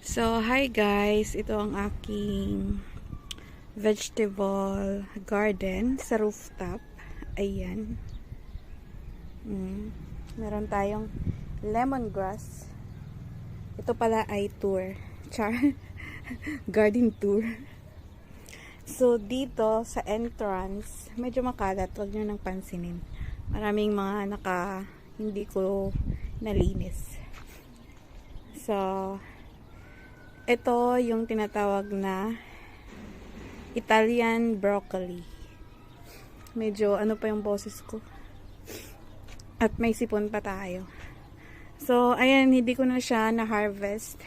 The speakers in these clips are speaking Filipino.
So, hi guys! Ito ang aking vegetable garden sa rooftop. Ayan. Meron tayong lemongrass. Ito pala ay tour. Char. Garden tour. So, dito sa entrance, medyo makalat. Huwag nyo nang pansinin. Maraming mga hindi ko nalinis. So, ito yung tinatawag na Italian broccoli. Medyo ano pa yung boses ko. At may sipon pa tayo. So, ayan, hindi ko na siya na-harvest.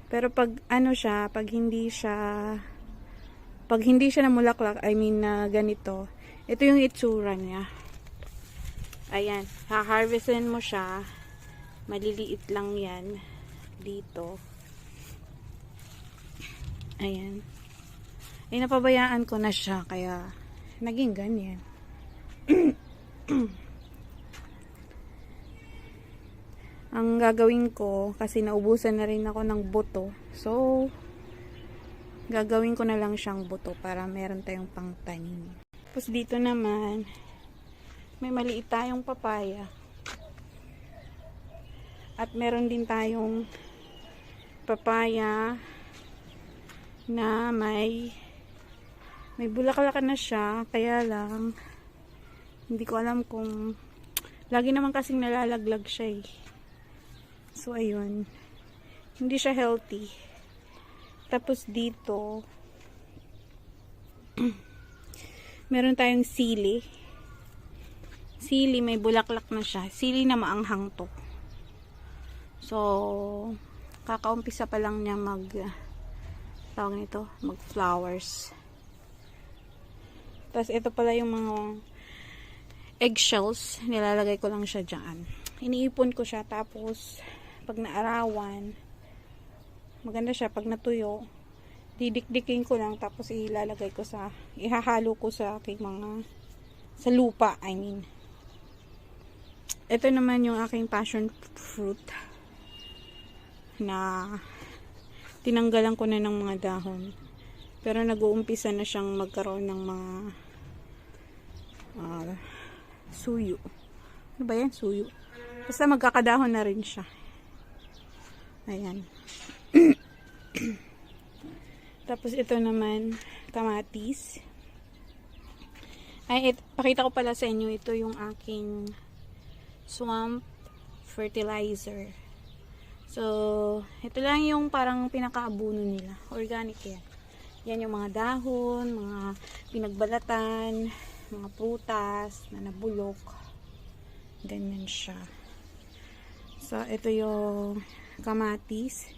Pero pag ano siya, pag hindi siya namulaklak, I mean na ganito, ito yung itsura niya. Ayan, ha-harvestin mo siya. Maliliit lang yan dito. Ayan. Ay, napabayaan ko na siya, kaya naging ganyan. Ang gagawin ko, kasi naubusan na rin ako ng buto. So, gagawin ko na lang siyang buto para meron tayong pangtanim. Tapos dito naman, may maliit tayong papaya. At meron din tayong papaya na may bulaklak na siya, kaya lang hindi ko alam kung lagi naman kasing nalalaglag siya eh. So ayun, hindi siya healthy. Tapos dito meron tayong sili. May bulaklak na siya. Sili na maanghang to. So kakaumpisa pa lang niya mag-flowers. Tapos ito pala yung mga eggshells, nilalagay ko lang siya dyan. Iniipon ko siya, tapos pag naarawan, maganda siya. Pag natuyo, didikdikin ko lang, tapos ihahalo ko sa aking sa lupa, I mean. Ito naman yung aking passion fruit na tinanggalan ko na ng mga dahon. Pero nag-uumpisa na siyang magkaroon ng mga suyo. Ano ba yan? Suyo. Basta magkakadahon na rin siya. Ayan. Tapos ito naman, kamatis. Pakita ko pala sa inyo, ito yung aking swamp fertilizer. So, ito lang yung parang pinakaabuno nila. Organic yan. Yan yung mga dahon, mga pinagbalatan, mga prutas na nabulok. Ganyan siya. So, ito yung kamatis.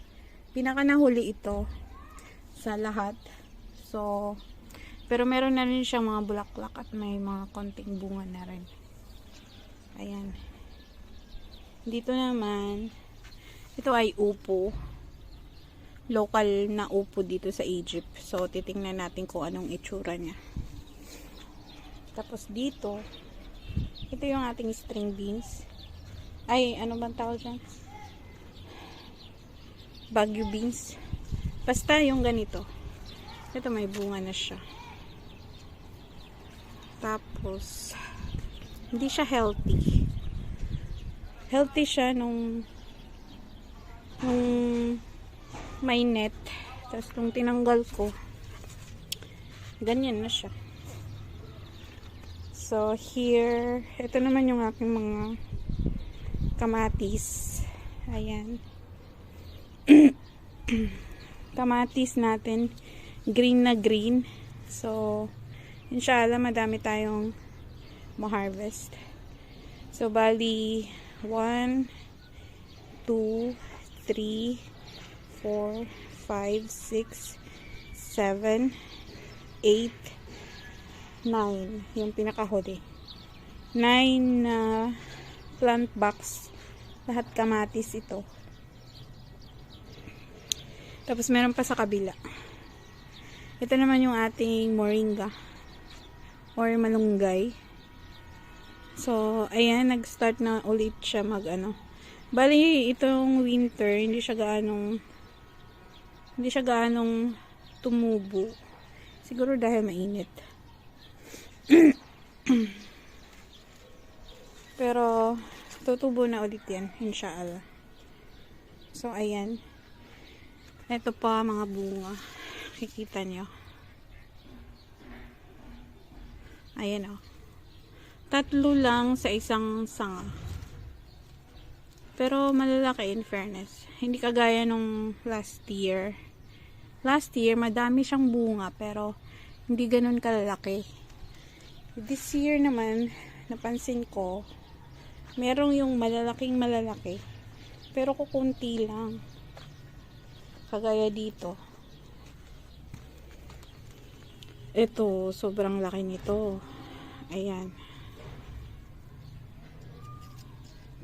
Pinaka nahuli ito sa lahat. So, pero meron na rin siyang mga bulaklak at may mga konting bunga na rin. Ayan. Dito naman, ito ay upo. Local na upo dito sa Egypt. So, titingnan natin kung anong itsura niya. Tapos dito, ito yung ating string beans. Ay, ano bang tawag dyan? Bagu beans. Basta yung ganito. Ito may bunga na siya. Tapos, hindi siya healthy. Healthy siya nung may net. Tapos nung tinanggal ko, ganyan na siya. So here, ito naman yung aking mga kamatis. Ayan. Kamatis natin, green na green. So inshallah madami tayong ma-harvest. So bali 1 2 3 4 5 6 7 8 9 yung pinakahuli. 9 na plant box, lahat kamatis ito. Tapos meron pa sa kabila. Ito naman yung ating moringa or malunggay. So ayan, nag-start na ulit siya Bali itong winter hindi siya gaanong Hindi siya ganong tumubo. Siguro dahil mainit. Pero, tutubo na ulit yan, inshallah. So, ayan. Ito pa, mga bunga. Kikita nyo. Ayan o. 3 lang sa isang sanga. Pero, malalaki in fairness. Hindi kagaya nung last year. Last year, madami siyang bunga, pero hindi ganun kalalaki. This year naman, napansin ko, merong yung malalaking malalaki, pero kukunti lang. Kagaya dito. Ito, sobrang laki nito. Ayan.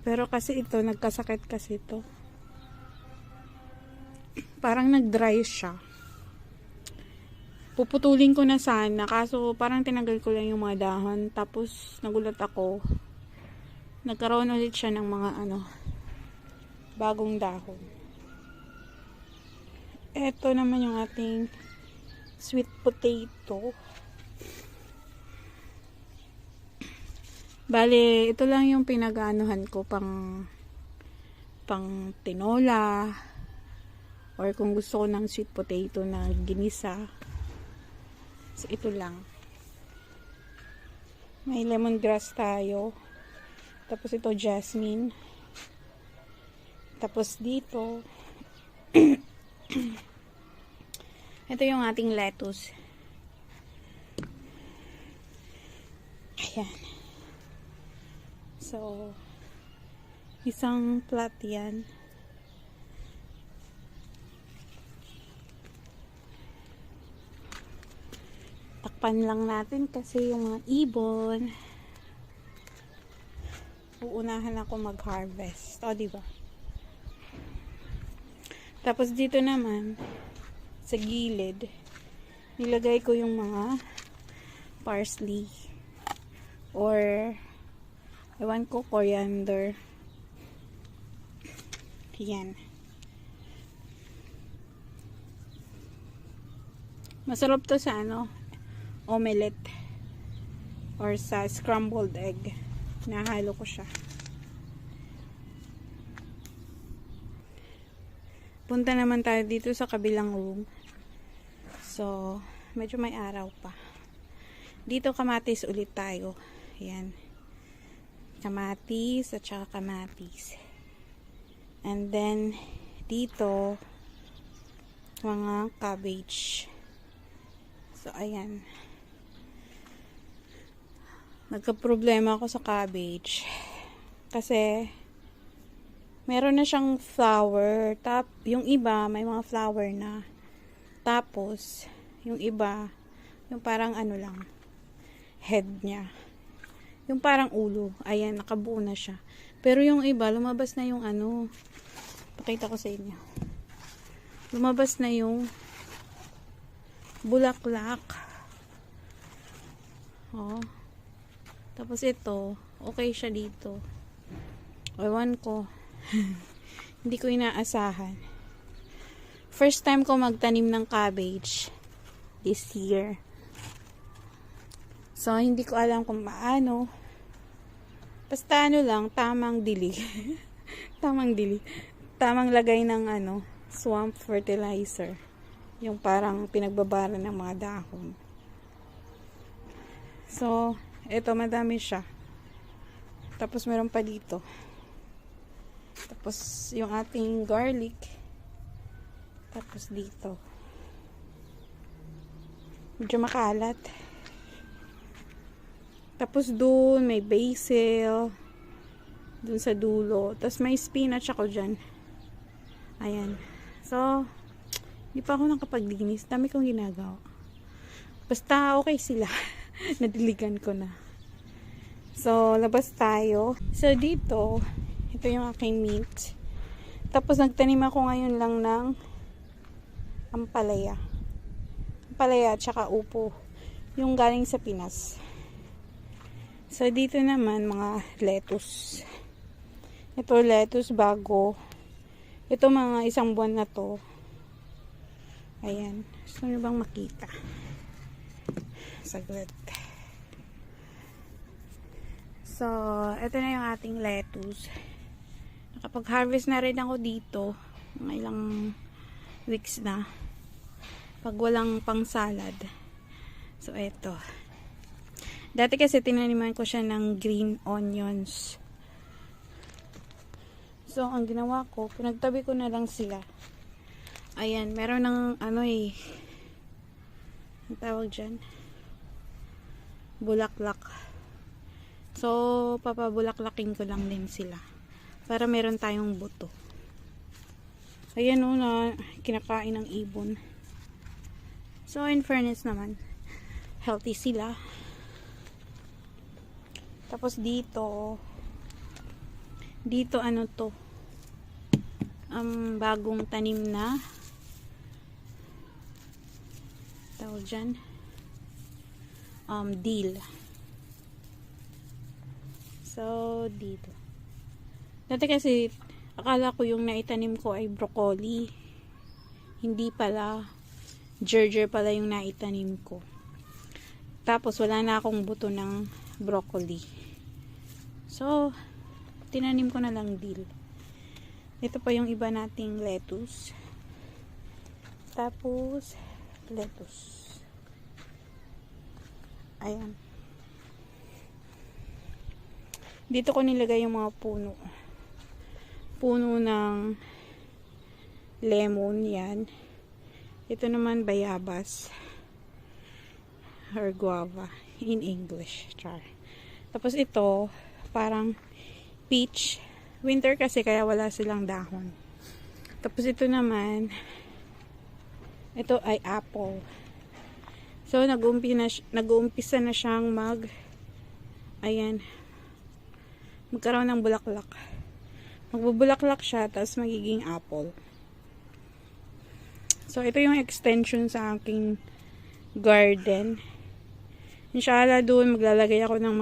Pero kasi ito, nagkasakit kasi ito. Parang nag-dry siya. Puputulin ko na sana, kaso parang tinanggal ko lang yung mga dahon. Tapos, nagulat ako. Nagkaroon ulit siya ng mga bagong dahon. Ito naman yung ating sweet potato. Bale, ito lang yung pinag-anuhan ko pang tinola, or kung gusto ko ng sweet potato na ginisa. So, ito lang. May lemongrass tayo. Tapos ito, jasmine. Tapos dito, ito yung ating lettuce. Ayan. So, isang plat yan. Takpan lang natin kasi yung mga ibon. Uunahan ako mag-harvest. O, diba? Tapos dito naman, sa gilid, nilagay ko yung mga parsley. Or, ewan ko, coriander. Yan. Masarap to sa omelette. Or sa scrambled egg. Nahalo ko siya. Punta naman tayo dito sa kabilang room. So, medyo may araw pa. Dito kamatis ulit tayo. Ayan. Kamatis at saka kamatis. And then, dito, mga cabbage. So, ayan. Nagka-problema ako sa cabbage. Kasi, meron na siyang flower. Yung iba, may mga flower na. Tapos, yung iba, yung parang lang, head niya. Yung parang ulo. Ayan, nakabuo na siya. Pero yung iba, lumabas na yung pakita ko sa inyo. Lumabas na yung bulaklak. Oh. Tapos ito, okay siya dito. Ewan ko. Hindi ko inaasahan. First time ko magtanim ng cabbage this year. So, hindi ko alam kung paano. Basta lang, tamang dili. Tamang dili. Tamang lagay ng swamp fertilizer. Yung parang pinagbabara ng mga dahon. So, ito, madami siya. Tapos, meron pa dito. Tapos, yung ating garlic. Tapos, dito. Medyo makalat. Tapos, dun, may basil. Dun sa dulo. Tapos, may spinach ako dyan. Ayan. So, hindi pa ako nakapaglinis. Dami kong ginagawa. Basta, okay sila. Nadiligan ko na. So, labas tayo. So, dito, ito yung aking mint. Tapos, nagtanim ako ngayon lang ng ampalaya. Ampalaya, tsaka upo. Yung galing sa Pinas. So, dito naman, mga lettuce. Ito, lettuce bago. Ito, mga 1 buwan na to. Ayan. Gusto nyo bang makita? Saglit. So, ito na yung ating lettuce. Nakapag-harvest na rin ako dito. Mga ilang weeks na. Pag walang pang salad. So, ito. Dati kasi tinaniman ko siya ng green onions. So, ang ginawa ko, pinagtabi ko na lang sila. Ayan, meron ng ano eh. Ang tawag dyan? Bulaklak. So, papabulaklakin ko lang din sila. Para meron tayong buto. Ayan o na kinakain ng ibon. So, in fairness naman, healthy sila. Tapos dito ano to? Bagong tanim na tawag dyan dill. So dito dati kasi akala ko yung naitanim ko ay broccoli, hindi pala, gerger pala yung naitanim ko. Tapos wala na akong buto ng broccoli, so tinanim ko na lang dill. Ito pa yung iba nating lettuce. Tapos, lettuce. Ayan. Dito ko nilagay yung mga puno. Puno ng lemon, yan. Ito naman bayabas. Or guava, in English. Char. Tapos ito, parang peach. Winter kasi kaya wala silang dahon. Tapos ito naman, ito ay apple. So nag-uumpisa na siyang magkaroon ng bulaklak. Magbubulaklak siya, tapos magiging apple. So ito yung extension sa aking garden. Inshallah doon maglalagay ako ng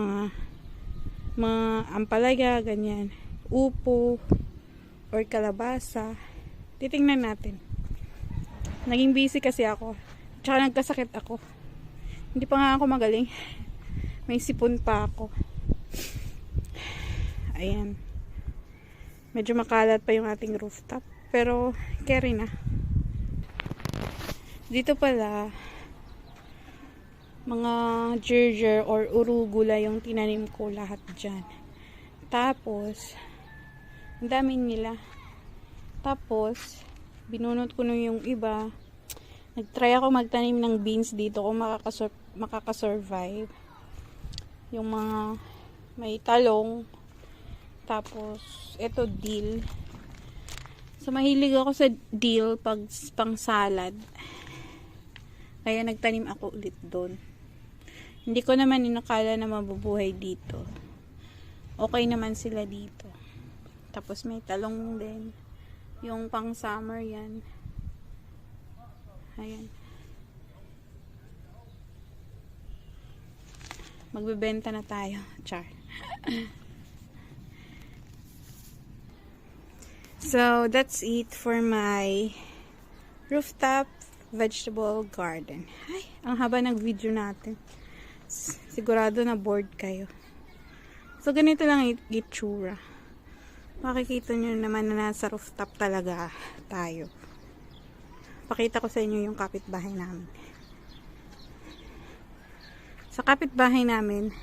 mga ampalaya, ganyan. Upo or kalabasa. Titingnan natin. Naging busy kasi ako. Tsaka nagkasakit ako. Hindi pa nga ako magaling. May sipon pa ako. Ayan. Medyo makalat pa yung ating rooftop. Pero, carry na. Dito pala, mga gerger or urugula yung tinanim ko lahat dyan. Tapos, ang daming nila. Tapos, binunot ko nung yung iba. Nagtry ako magtanim ng beans dito kung makakasurvive. Yung mga may talong. Tapos, ito dill. So, mahilig ako sa dill pang salad. Kaya nagtanim ako ulit doon. Hindi ko naman inakala na mabubuhay dito. Okay naman sila dito. Tapos may talong din. Yung pang summer yan. Ayan. Magbebenta na tayo. Char. So, that's it for my rooftop vegetable garden. Ay, ang haba ng video natin. Sigurado na bored kayo. So, ganito lang itsura. Makikita nyo naman na nasa rooftop talaga tayo. Pakita ko sa inyo yung kapitbahay namin. Sa kapitbahay namin,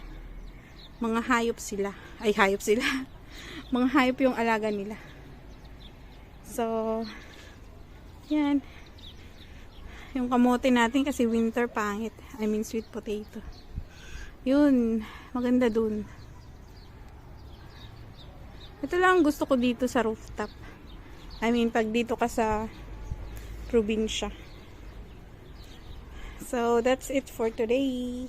mga hayop sila. Ay, hayop sila. Mga hayop yung alaga nila. So, yan. Yung kamote natin kasi winter pangit. I mean sweet potato. Yun, maganda dun. Ito lang gusto ko dito sa rooftop. I mean, pag dito ka sa probinsya. So, that's it for today.